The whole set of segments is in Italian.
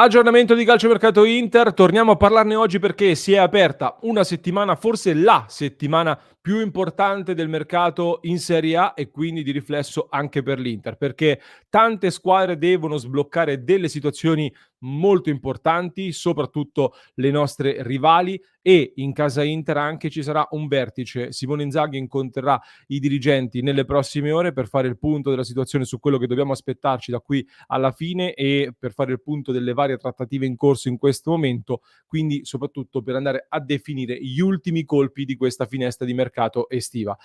Aggiornamento di calciomercato Inter, torniamo a parlarne oggi perché si è aperta una settimana, forse la settimana più importante del mercato in Serie A e quindi di riflesso anche per l'Inter, perché tante squadre devono sbloccare delle situazioni molto importanti, soprattutto le nostre rivali, e in casa Inter anche ci sarà un vertice. Simone Inzaghi incontrerà i dirigenti nelle prossime ore per fare il punto della situazione su quello che dobbiamo aspettarci da qui alla fine e per fare il punto delle varie trattative in corso in questo momento, quindi soprattutto per andare a definire gli ultimi colpi di questa finestra di mercato estiva.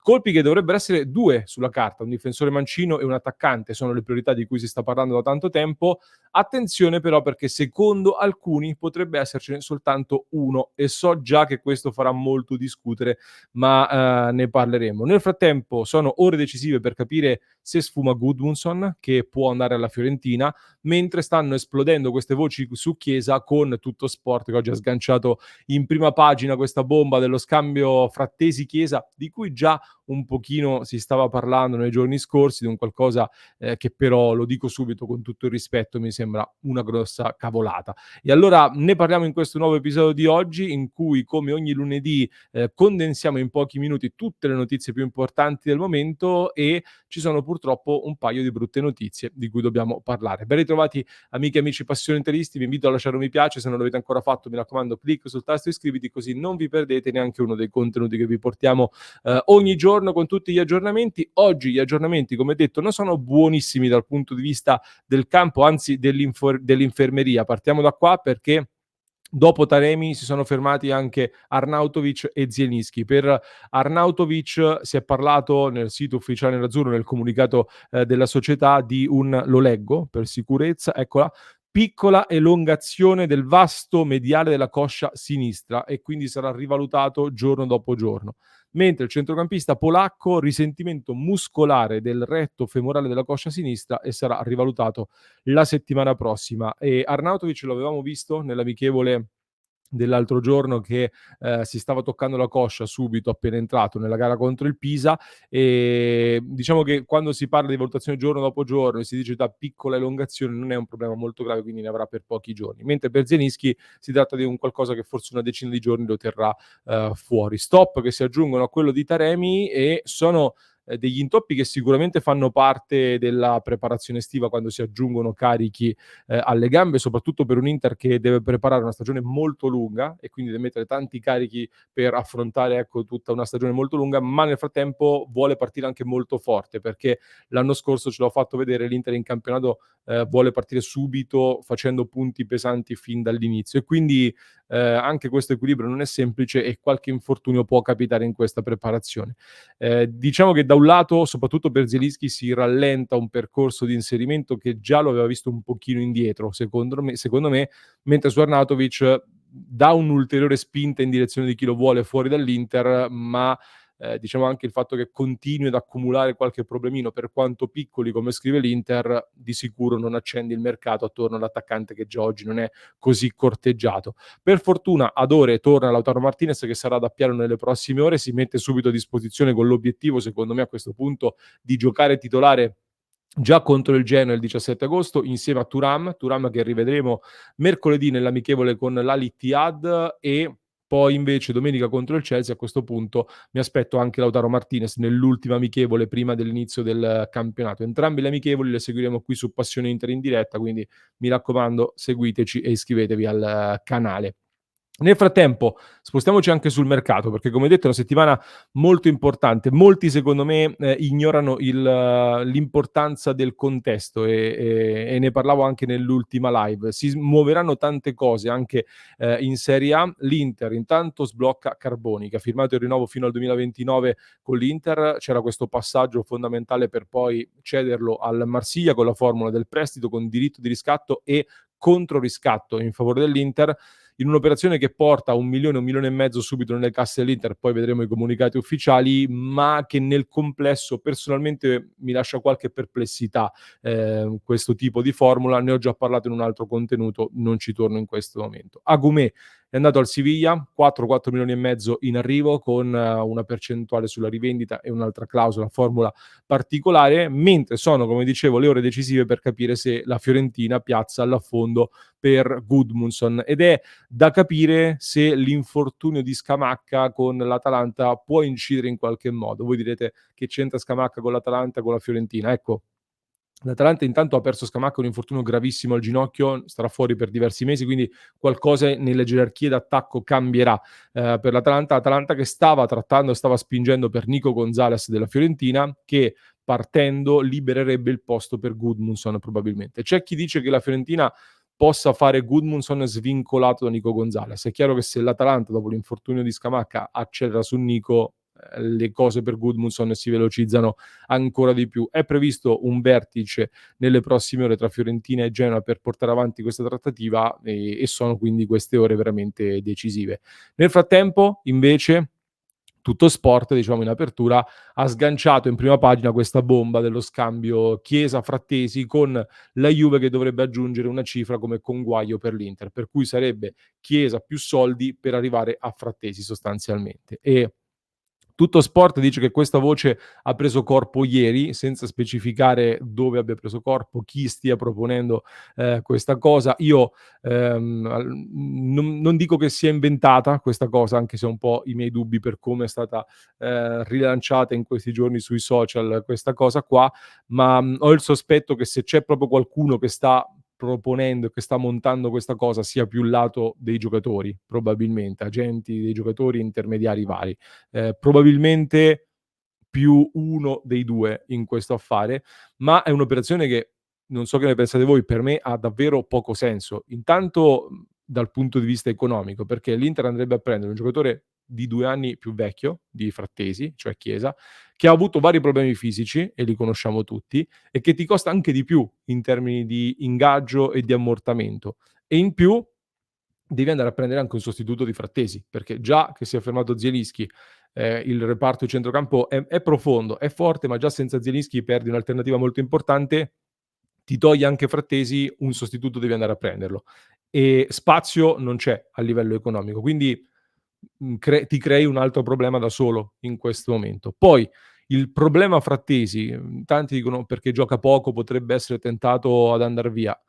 Colpi che dovrebbero essere due sulla carta, un difensore mancino e un attaccante, sono le priorità di cui si sta parlando da tanto tempo. Attenzione però perché secondo alcuni potrebbe essercene soltanto uno e so già che questo farà molto discutere, ma ne parleremo. Nel frattempo sono ore decisive per capire se sfuma Gudmundsson, che può andare alla Fiorentina, mentre stanno esplodendo queste voci su Chiesa con Tuttosport, che oggi ha sganciato in prima pagina questa bomba dello scambio Frattesi-Chiesa, di cui già un pochino si stava parlando nei giorni scorsi, di un qualcosa che però, lo dico subito con tutto il rispetto, mi sembra una grossa cavolata. E allora ne parliamo in questo nuovo episodio di oggi, in cui come ogni lunedì condensiamo in pochi minuti tutte le notizie più importanti del momento e ci sono purtroppo un paio di brutte notizie di cui dobbiamo parlare. Ben ritrovati amiche e amici passioni interisti, vi invito a lasciare un mi piace, se non l'avete ancora fatto mi raccomando clic sul tasto iscriviti così non vi perdete neanche uno dei contenuti che vi portiamo ogni giorno con tutti gli aggiornamenti. Oggi gli aggiornamenti, come detto, non sono buonissimi dal punto di vista del campo, anzi dell'infermeria. Partiamo da qua perché dopo Taremi si sono fermati anche Arnautovic e Zielinski. Per Arnautovic si è parlato nel sito ufficiale nerazzurro, nel comunicato della società, di un, lo leggo per sicurezza, eccola, piccola elongazione del vasto mediale della coscia sinistra e quindi sarà rivalutato giorno dopo giorno. Mentre il centrocampista polacco, risentimento muscolare del retto femorale della coscia sinistra e sarà rivalutato la settimana prossima. E Arnautovic lo avevamo visto nell'amichevole dell'altro giorno che si stava toccando la coscia subito appena entrato nella gara contro il Pisa, e diciamo che quando si parla di valutazione giorno dopo giorno e si dice da piccola elongazione non è un problema molto grave, quindi ne avrà per pochi giorni, mentre per Zielinski si tratta di un qualcosa che forse una decina di giorni lo terrà fuori. Stop che si aggiungono a quello di Taremi e sono degli intoppi che sicuramente fanno parte della preparazione estiva quando si aggiungono carichi alle gambe, soprattutto per un Inter che deve preparare una stagione molto lunga e quindi deve mettere tanti carichi per affrontare, ecco, tutta una stagione molto lunga, ma nel frattempo vuole partire anche molto forte, perché l'anno scorso ce l'ho fatto vedere, l'Inter in campionato vuole partire subito facendo punti pesanti fin dall'inizio e quindi anche questo equilibrio non è semplice e qualche infortunio può capitare in questa preparazione. Diciamo che da un lato, soprattutto per Zielinski, si rallenta un percorso di inserimento che già lo aveva visto un pochino indietro, secondo me, mentre su Arnautovic dà un'ulteriore spinta in direzione di chi lo vuole fuori dall'Inter, ma diciamo anche il fatto che continui ad accumulare qualche problemino, per quanto piccoli come scrive l'Inter, di sicuro non accendi il mercato attorno all'attaccante che già oggi non è così corteggiato. Per fortuna ad ore torna Lautaro Martinez che sarà da piano nelle prossime ore, si mette subito a disposizione con l'obiettivo, secondo me a questo punto, di giocare titolare già contro il Genoa il 17 agosto insieme a Thuram che rivedremo mercoledì nell'amichevole con l'Al-Ittihad e poi invece domenica contro il Chelsea. A questo punto mi aspetto anche Lautaro Martinez nell'ultima amichevole prima dell'inizio del campionato. Entrambe le amichevoli le seguiremo qui su Passione Inter in diretta, quindi mi raccomando seguiteci e iscrivetevi al canale. Nel frattempo spostiamoci anche sul mercato, perché come detto è una settimana molto importante. Molti secondo me ignorano l'importanza del contesto e ne parlavo anche nell'ultima live. Si muoveranno tante cose anche in Serie A. L'Inter intanto sblocca Carboni, che ha firmato il rinnovo fino al 2029 con l'Inter. C'era questo passaggio fondamentale per poi cederlo al Marsiglia con la formula del prestito con diritto di riscatto e controriscatto in favore dell'Inter, in un'operazione che porta 1 milione e mezzo subito nelle casse dell'Inter, poi vedremo i comunicati ufficiali, ma che nel complesso personalmente mi lascia qualche perplessità questo tipo di formula. Ne ho già parlato in un altro contenuto, non ci torno in questo momento. Agumè è andato al Siviglia, 4 milioni e mezzo in arrivo con una percentuale sulla rivendita e un'altra clausola, formula particolare, mentre sono, come dicevo, le ore decisive per capire se la Fiorentina piazza l'affondo per Gudmundsson, ed è da capire se l'infortunio di Scamacca con l'Atalanta può incidere in qualche modo. Voi direte: "Che c'entra Scamacca con l'Atalanta, con la Fiorentina?" Ecco, l'Atalanta intanto ha perso Scamacca, un infortunio gravissimo al ginocchio, starà fuori per diversi mesi, quindi qualcosa nelle gerarchie d'attacco cambierà per l'Atalanta. Atalanta che stava spingendo per Nico Gonzalez della Fiorentina, che partendo libererebbe il posto per Gudmundsson probabilmente. C'è chi dice che la Fiorentina possa fare Gudmundsson svincolato da Nico Gonzalez. È chiaro che se l'Atalanta dopo l'infortunio di Scamacca accelera su Nico, le cose per Gudmundsson si velocizzano ancora di più. È previsto un vertice nelle prossime ore tra Fiorentina e Genoa per portare avanti questa trattativa e sono quindi queste ore veramente decisive. Nel frattempo, invece, tutto sport, diciamo in apertura, ha sganciato in prima pagina questa bomba dello scambio Chiesa-Frattesi con la Juve che dovrebbe aggiungere una cifra come conguaglio per l'Inter, per cui sarebbe Chiesa più soldi per arrivare a Frattesi sostanzialmente. E tutto Sport dice che questa voce ha preso corpo ieri, senza specificare dove abbia preso corpo, chi stia proponendo questa cosa. Io non dico che sia inventata questa cosa, anche se ho un po' i miei dubbi per come è stata rilanciata in questi giorni sui social questa cosa qua, ma ho il sospetto che se c'è proprio qualcuno che sta proponendo e che sta montando questa cosa sia più il lato dei giocatori, probabilmente, agenti dei giocatori, intermediari vari. Probabilmente più uno dei 2 in questo affare, ma è un'operazione che, non so che ne pensate voi, per me ha davvero poco senso. Intanto, dal punto di vista economico, perché l'Inter andrebbe a prendere un giocatore di 2 anni più vecchio di Frattesi, cioè Chiesa, che ha avuto vari problemi fisici, e li conosciamo tutti, e che ti costa anche di più in termini di ingaggio e di ammortamento. E in più devi andare a prendere anche un sostituto di Frattesi, perché già che si è fermato Zielinski, il reparto di centrocampo è profondo, è forte, ma già senza Zielinski perdi un'alternativa molto importante, ti togli anche Frattesi, un sostituto devi andare a prenderlo. E spazio non c'è a livello economico, quindi ti crei un altro problema da solo in questo momento. Poi il problema Frattesi, tanti dicono perché gioca poco, potrebbe essere tentato ad andar via.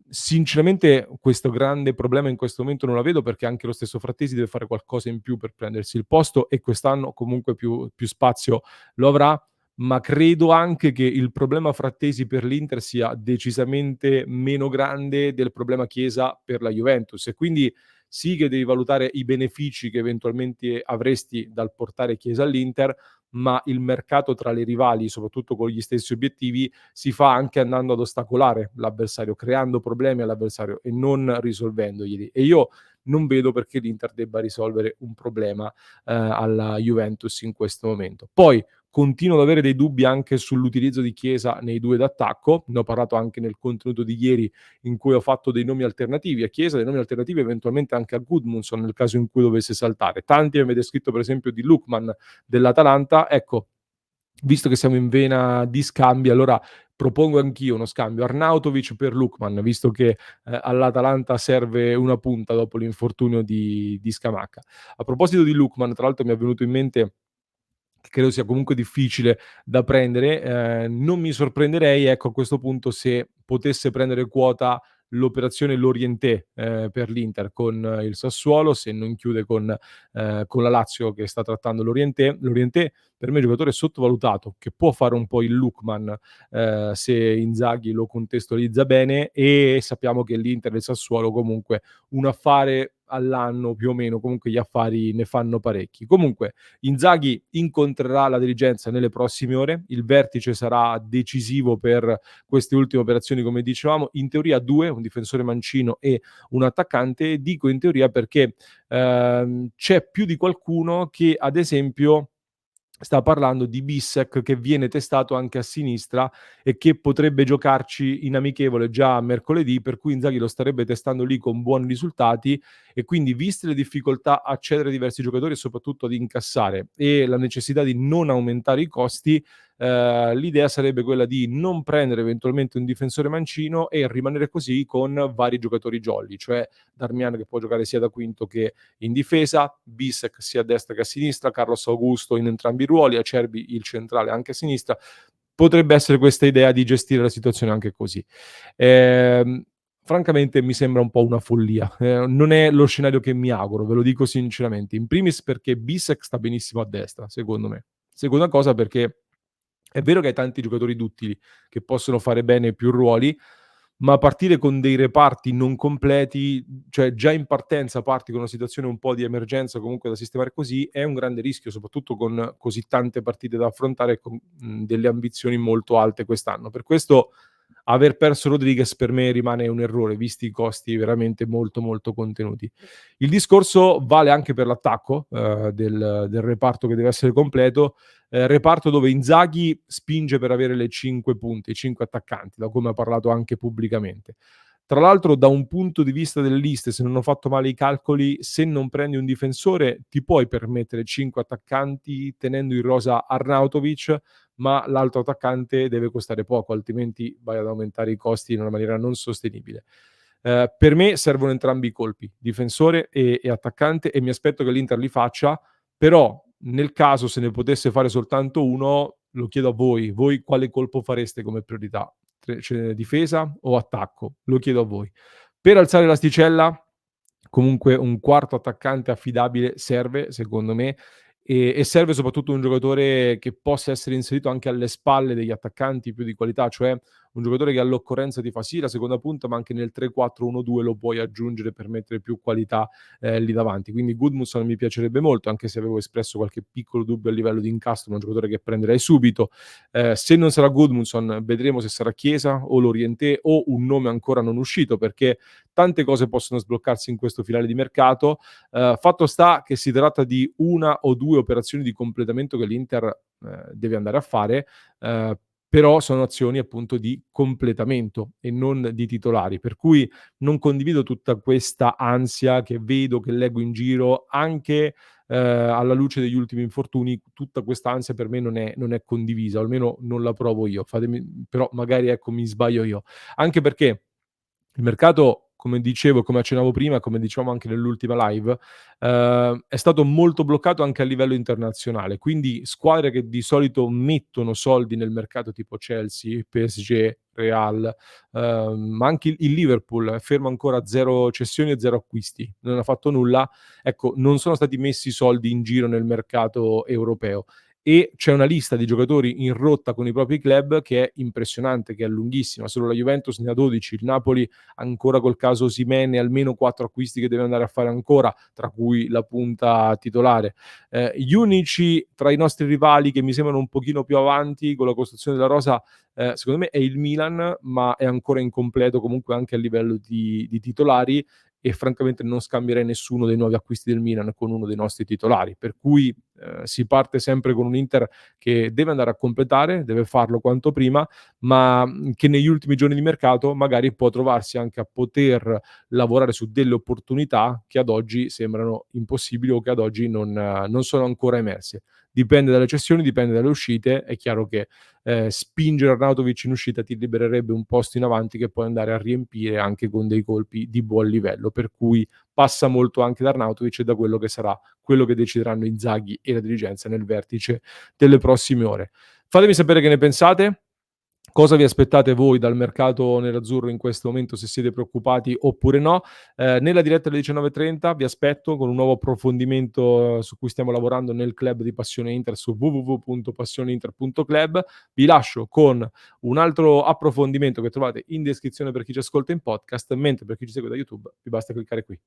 Sinceramente questo grande problema in questo momento non la vedo, perché anche lo stesso Frattesi deve fare qualcosa in più per prendersi il posto e quest'anno comunque più spazio lo avrà, ma credo anche che il problema Frattesi per l'Inter sia decisamente meno grande del problema Chiesa per la Juventus, e quindi sì che devi valutare i benefici che eventualmente avresti dal portare Chiesa all'Inter, ma il mercato tra le rivali, soprattutto con gli stessi obiettivi, si fa anche andando ad ostacolare l'avversario, creando problemi all'avversario e non risolvendoglieli. E io non vedo perché l'Inter debba risolvere un problema alla Juventus in questo momento. Poi continuo ad avere dei dubbi anche sull'utilizzo di Chiesa nei due d'attacco, ne ho parlato anche nel contenuto di ieri in cui ho fatto dei nomi alternativi a Chiesa, dei nomi alternativi eventualmente anche a Gudmundsson nel caso in cui dovesse saltare. Tanti mi avete scritto per esempio di Lookman dell'Atalanta, ecco, visto che siamo in vena di scambi, allora propongo anch'io uno scambio Arnautovic per Lookman, visto che all'Atalanta serve una punta dopo l'infortunio di Scamacca. A proposito di Lookman, tra l'altro mi è venuto in mente che credo sia comunque difficile da prendere, non mi sorprenderei, ecco, a questo punto se potesse prendere quota l'operazione Lorientè, per l'Inter con il Sassuolo, se non chiude con la Lazio che sta trattando Lorientè. Lorientè per me è un giocatore sottovalutato, che può fare un po' il Lookman, se Inzaghi lo contestualizza bene, e sappiamo che l'Inter e il Sassuolo comunque un affare all'anno più o meno, comunque gli affari ne fanno parecchi. Comunque Inzaghi incontrerà la dirigenza nelle prossime ore, il vertice sarà decisivo per queste ultime operazioni come dicevamo, in teoria 2, un difensore mancino e un attaccante. Dico in teoria perché c'è più di qualcuno che ad esempio sta parlando di Bissek che viene testato anche a sinistra e che potrebbe giocarci in amichevole già mercoledì, per cui Inzaghi lo starebbe testando lì con buoni risultati, e quindi viste le difficoltà a cedere diversi giocatori e soprattutto ad incassare e la necessità di non aumentare i costi, l'idea sarebbe quella di non prendere eventualmente un difensore mancino e rimanere così con vari giocatori jolly, cioè Darmian che può giocare sia da quinto che in difesa, Bisek sia a destra che a sinistra, Carlos Augusto in entrambi i ruoli, Acerbi il centrale anche a sinistra. Potrebbe essere questa idea di gestire la situazione anche così. Ehm, Francamente mi sembra un po' una follia. Non è lo scenario che mi auguro, ve lo dico sinceramente. In primis perché Bisek sta benissimo a destra, secondo me. Seconda cosa perché è vero che hai tanti giocatori duttili che possono fare bene più ruoli, ma partire con dei reparti non completi, cioè già in partenza parti con una situazione un po' di emergenza comunque da sistemare così, è un grande rischio, soprattutto con così tante partite da affrontare e con, delle ambizioni molto alte quest'anno. Per questo aver perso Rodriguez per me rimane un errore, visti i costi veramente molto, molto contenuti. Il discorso vale anche per l'attacco, del reparto che deve essere completo, reparto dove Inzaghi spinge per avere le 5 punte, i 5 attaccanti, da come ha parlato anche pubblicamente. Tra l'altro, da un punto di vista delle liste, se non ho fatto male i calcoli, se non prendi un difensore ti puoi permettere 5 attaccanti tenendo in rosa Arnautovic, ma l'altro attaccante deve costare poco, altrimenti vai ad aumentare i costi in una maniera non sostenibile. Per me servono entrambi i colpi, difensore e attaccante, e mi aspetto che l'Inter li faccia, però nel caso se ne potesse fare soltanto uno, lo chiedo a voi. Voi quale colpo fareste come priorità? Cioè, difesa o attacco? Lo chiedo a voi. Per alzare l'asticella, comunque un quarto attaccante affidabile serve, secondo me, e serve soprattutto un giocatore che possa essere inserito anche alle spalle degli attaccanti più di qualità, cioè un giocatore che all'occorrenza ti fa sì la seconda punta, ma anche nel 3-4-1-2 lo puoi aggiungere per mettere più qualità lì davanti. Quindi Gudmundsson mi piacerebbe molto, anche se avevo espresso qualche piccolo dubbio a livello di incastro, ma è un giocatore che prenderei subito. Se non sarà Gudmundsson, vedremo se sarà Chiesa o Lorientè o un nome ancora non uscito, perché tante cose possono sbloccarsi in questo finale di mercato. Fatto sta che si tratta di una o due operazioni di completamento che l'Inter deve andare a fare, però sono azioni appunto di completamento e non di titolari, per cui non condivido tutta questa ansia che vedo, che leggo in giro, anche alla luce degli ultimi infortuni. Tutta questa ansia per me non è condivisa, o almeno non la provo io. Fatemi, però magari ecco mi sbaglio io. Anche perché il mercato, come dicevo, come accennavo prima, come dicevamo anche nell'ultima live, è stato molto bloccato anche a livello internazionale. Quindi squadre che di solito mettono soldi nel mercato tipo Chelsea, PSG, Real, ma anche il Liverpool è fermo ancora a 0 cessioni e 0 acquisti, non ha fatto nulla. Ecco, non sono stati messi soldi in giro nel mercato europeo e c'è una lista di giocatori in rotta con i propri club che è impressionante, che è lunghissima. Solo la Juventus ne ha 12, il Napoli ancora col caso Osimhen almeno 4 acquisti che deve andare a fare ancora, tra cui la punta titolare. Gli unici tra i nostri rivali che mi sembrano un pochino più avanti con la costruzione della rosa, secondo me è il Milan, ma è ancora incompleto comunque anche a livello di titolari, e francamente non scambierei nessuno dei nuovi acquisti del Milan con uno dei nostri titolari. Per cui si parte sempre con un Inter che deve andare a completare, deve farlo quanto prima, ma che negli ultimi giorni di mercato magari può trovarsi anche a poter lavorare su delle opportunità che ad oggi sembrano impossibili o che ad oggi non sono ancora emerse. Dipende dalle cessioni, dipende dalle uscite. È chiaro che spingere Arnautovic in uscita ti libererebbe un posto in avanti che puoi andare a riempire anche con dei colpi di buon livello, per cui passa molto anche da Arnautovic e da quello che sarà quello che decideranno Inzaghi e la dirigenza nel vertice delle prossime ore. Fatemi sapere che ne pensate. Cosa vi aspettate voi dal mercato nerazzurro in questo momento, se siete preoccupati oppure no. Nella diretta alle 19:30 vi aspetto con un nuovo approfondimento su cui stiamo lavorando nel club di Passione Inter su www.passioneinter.club. Vi lascio con un altro approfondimento che trovate in descrizione per chi ci ascolta in podcast, mentre per chi ci segue da YouTube vi basta cliccare qui.